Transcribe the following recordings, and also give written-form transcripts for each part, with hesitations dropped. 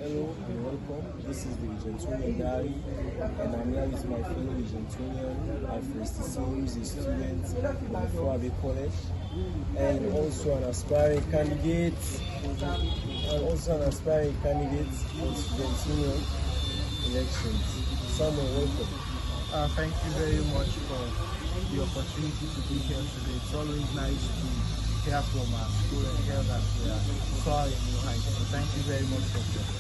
Hello and welcome. This is the Regentonian Diary, and I'm here with my fellow Regentonian, Alfred, who is a student at FBC College, and also an aspiring candidate, for Regentonian elections. Samuel, welcome. Thank you very much for the opportunity to be here today. It's always nice to hear from our school and hear that we are far in new heights. So thank you very much for that.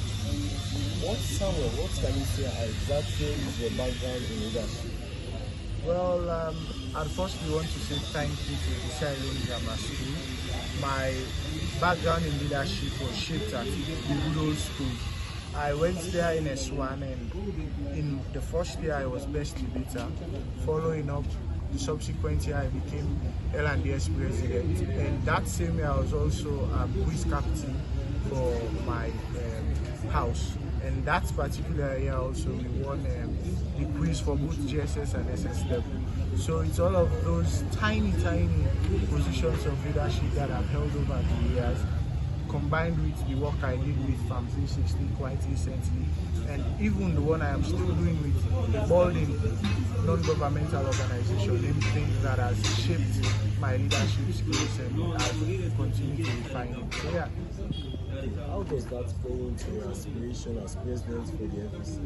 What can you say exactly is your background in leadership? Well, at first we want to say thank you to the Sesay Grammar School. My background in leadership was shaped at the Good School. I went there in S1, and in the first year I was best debater. Following up, the subsequent year I became L&DS president, and that same year I was also quiz captain for my house. And that particular year also we won the quiz for both GSS and SS level. So it's all of those tiny positions of leadership that I've held over the years, combined with the work I did with Farm 360 quite recently, and even the one I am still doing with the Balding non-governmental organization, things that has shaped my leadership skills and I've continued to refine it. So yeah. How does that play into your aspiration as president for the FBC?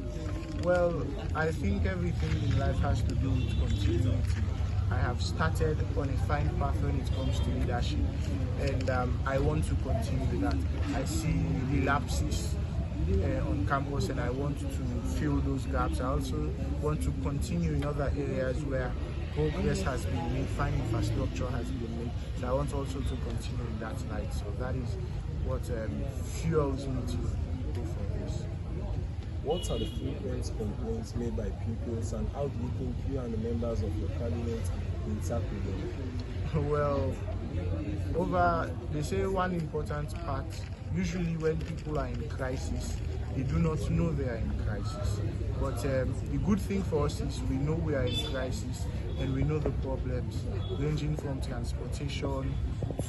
Well, I think everything in life has to do with continuity. I have started on a fine path when it comes to leadership, and I want to continue with that. I see relapses on campus, and I want to fill those gaps. I also want to continue in other areas where progress has been made, fine infrastructure has been made. So I want also to continue in that light. So that is what fuels me to go for this. What are the frequent complaints made by pupils, and how do you think you and the members of your cabinet will tackle them? Well, they say one important part, usually when people are in crisis, they do not know they are in crisis. But the good thing for us is we know we are in crisis, and we know the problems, ranging from transportation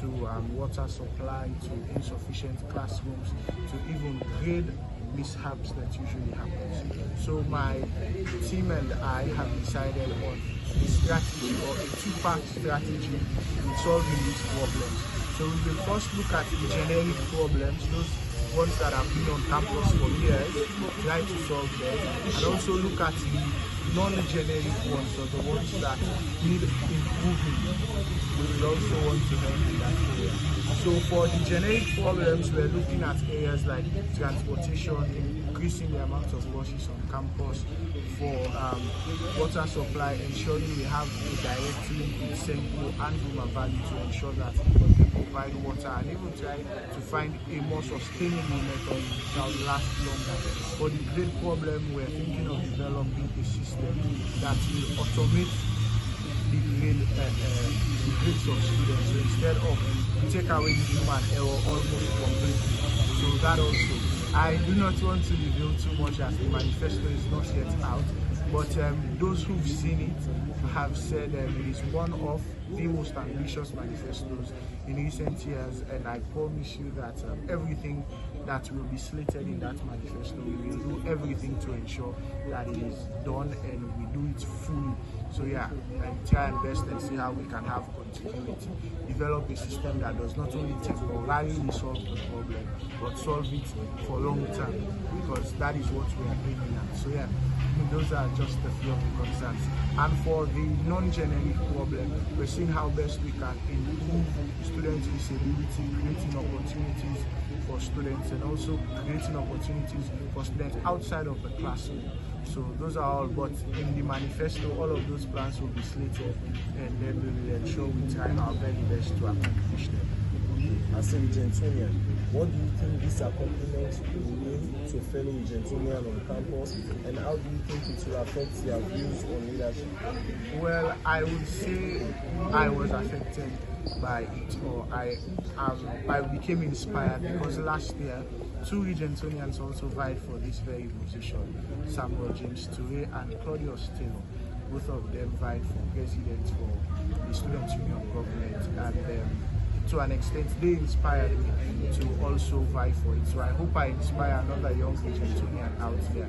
to water supply, to insufficient classrooms, to even grade mishaps that usually happens. So my team and I have decided on a strategy, or a two-part strategy in solving these problems. So we will first look at the generic problems, those ones that have been on campus for years, try to solve them, and also look at the non-generic ones, or the ones that need improvement. We will also want to help in that area. So for the generic problems, we're looking at areas like transportation, increasing the amount of buses on campus, for water supply, ensuring we have a direct link with Sesay and Buma Valley to ensure that they provide water, and even try to find a more sustainable method that will last longer. For the grade problem, we're thinking of developing a system that will automate the grades of students. So instead of take away the human error almost completely. So that also, I do not want to reveal too much as the manifesto is not yet out, but those who've seen it have said it is one of the most ambitious manifestos in recent years, and I promise you that everything that will be slated in that manifesto, we will do everything to ensure that it is done and we do it fully. So yeah, and try and best and see how we can have continuity, develop a system that does not only temporarily solve the problem, but solve it for long term, because that is what we are aiming at. So yeah, those are just a few of the concerns. And for the non-generic problem, we're seeing how best we can improve students' disability, creating opportunities for students, and also creating opportunities for students outside of the classroom. So those are all, but in the manifesto, all of those plans will be slated, and then we will ensure we try our very best to accomplish them. As a Regentonian, what do you think this accomplishment will mean to fellow Regentonian on campus, and how do you think it will affect their views on leadership? Well, I would say I was affected by it, or I became inspired, because last year 2 Regentonians also vied for this very position, Samuel James Toure and Claudius Taylor. Both of them vied for president for the Student Union government, and to an extent, they inspired me to also vie for it. So I hope I inspire another young Regentonian out there.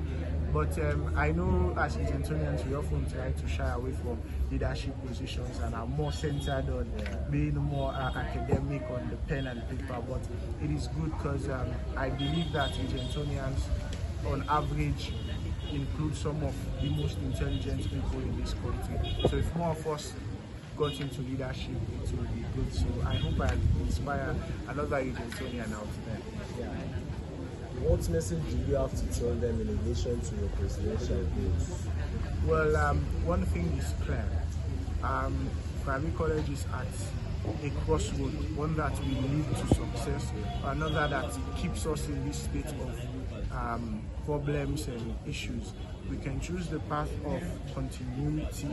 But I know as Regentonians, we often try to shy away from leadership positions and are more centered on being more academic on the pen and paper. But it is good because I believe that Regentonians, on average, include some of the most intelligent people in this country. So if more of us got into leadership, it will be good. So I hope I inspire another Regentonian out there. Yeah. What message do you have to tell them in relation to your presidential goals? Well, one thing is clear. Private college is at a crossroad, one that will lead to success, another that keeps us in this state of problems and issues. We can choose the path of continuity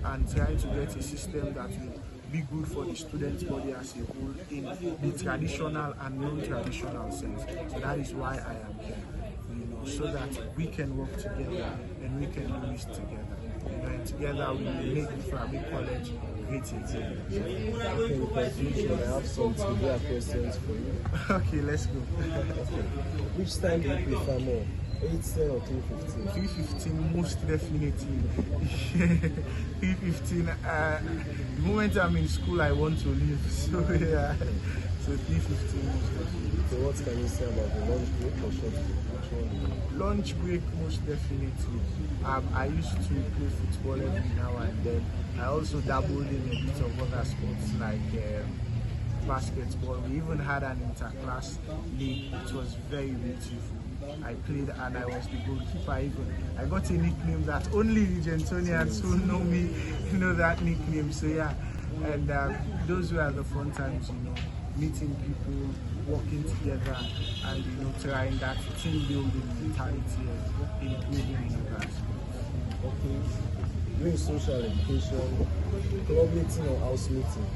and try to get a system that will be good for the student body as a whole in the traditional and non-traditional sense. So that is why I am here, so that we can work together and we can do this together. And together we will make the private college great again. Okay, in conclusion, I have some trivia questions for you. Okay, let's go. Okay. Which time do you prefer more? 8:10 or 3:15? 3:15 most definitely. 3:15. The moment I'm in school, I want to leave. So yeah. So 3:15 most definitely. So what can you say about the lunch break or short break? Lunch break most definitely. I used to play football every now and then. I also dabbled in a bit of other sports like basketball. We even had an inter-class league. It was very beautiful. I played and I was the goalkeeper. I got a nickname that only Regentonians who know me know that nickname. So yeah, and those were the fun times, meeting people, working together, and trying that team building mentality and improving in that. Okay. Doing social education, club meeting or house meeting?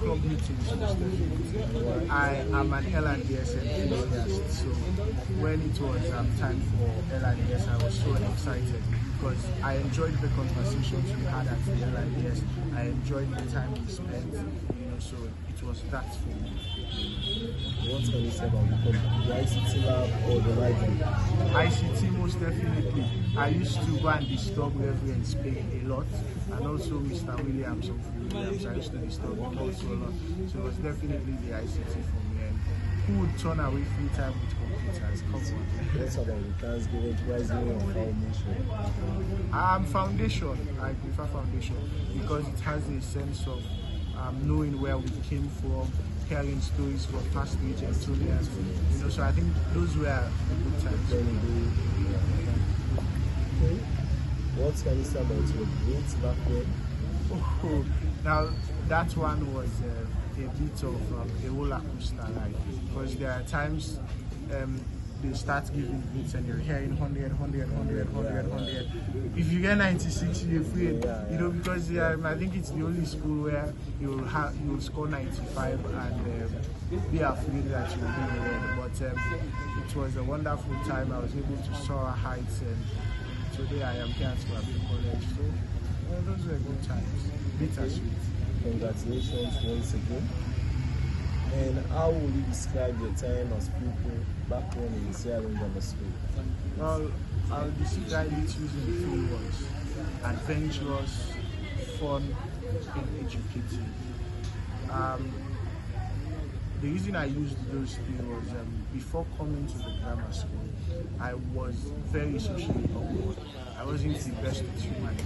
Club meetings most definitely. I am an L&DS enthusiast, so when it was time for L&DS, I was so excited because I enjoyed the conversations we had at the L&DS. I enjoyed the time we spent, so it was that for me. What can you say about the ICT lab or the library? ICT most definitely. I used to go and disturb Reverend Spain a lot, and also Mr. Williams of Williams. I used to disturb him also a lot. So it was definitely the ICT for me. And who would turn away free time with computers? Come on. Let's talk about the Thanksgiving, Rising or Foundation. Foundation. I prefer foundation because it has a sense of knowing where we came from, hearing stories from past Regentonians, so I think those were good times. Okay. What can you say about your grades back then? Oh, now that one was a bit of a roller coaster ride, because there are times they start giving grades and you're hearing 100. If you get 96, you're free, because I think it's the only school where you'll score 95 and be afraid that you'll be wrong. But it was a wonderful time. I was able to soar heights, and today I am here at Private College. So those were good times. Bittersweet. Congratulations once again. And how would you describe your time as pupil back when in Sierra Grammar School? Well, I'll describe it using 3 words: adventurous, fun, and educative. The reason I used those 3 was before coming to the grammar school, I was very socially awkward. I wasn't the best with human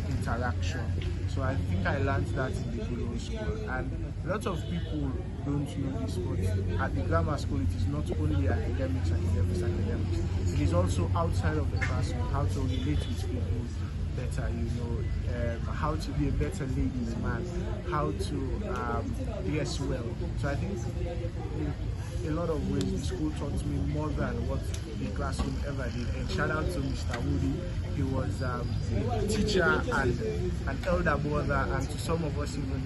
interaction. So I think I learned that in the Bureau school. And a lot of people don't know this, but at the grammar school, it is not only academics. It is also outside of the classroom, how to relate with people better, how to be a better ladies man, how to dress well. So I think in a lot of ways the school taught me more than what the classroom ever did. And shout out to Mr. Woody. He was a teacher and an elder brother, and to some of us even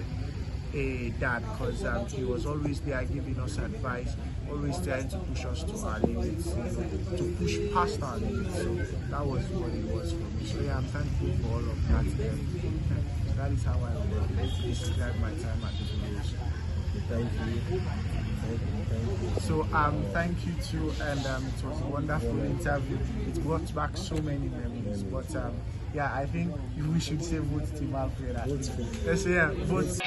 a dad, because he was always there giving us advice, always trying to push us to our limits, to push past our limits. So that was what it was for me. So yeah, I'm thankful for all of that. That is how I would describe my time at the Bureau. Thank you. So thank you too, and it was a wonderful interview. It brought back so many memories. But yeah, I think we should say vote Team Alfred. Let's say vote.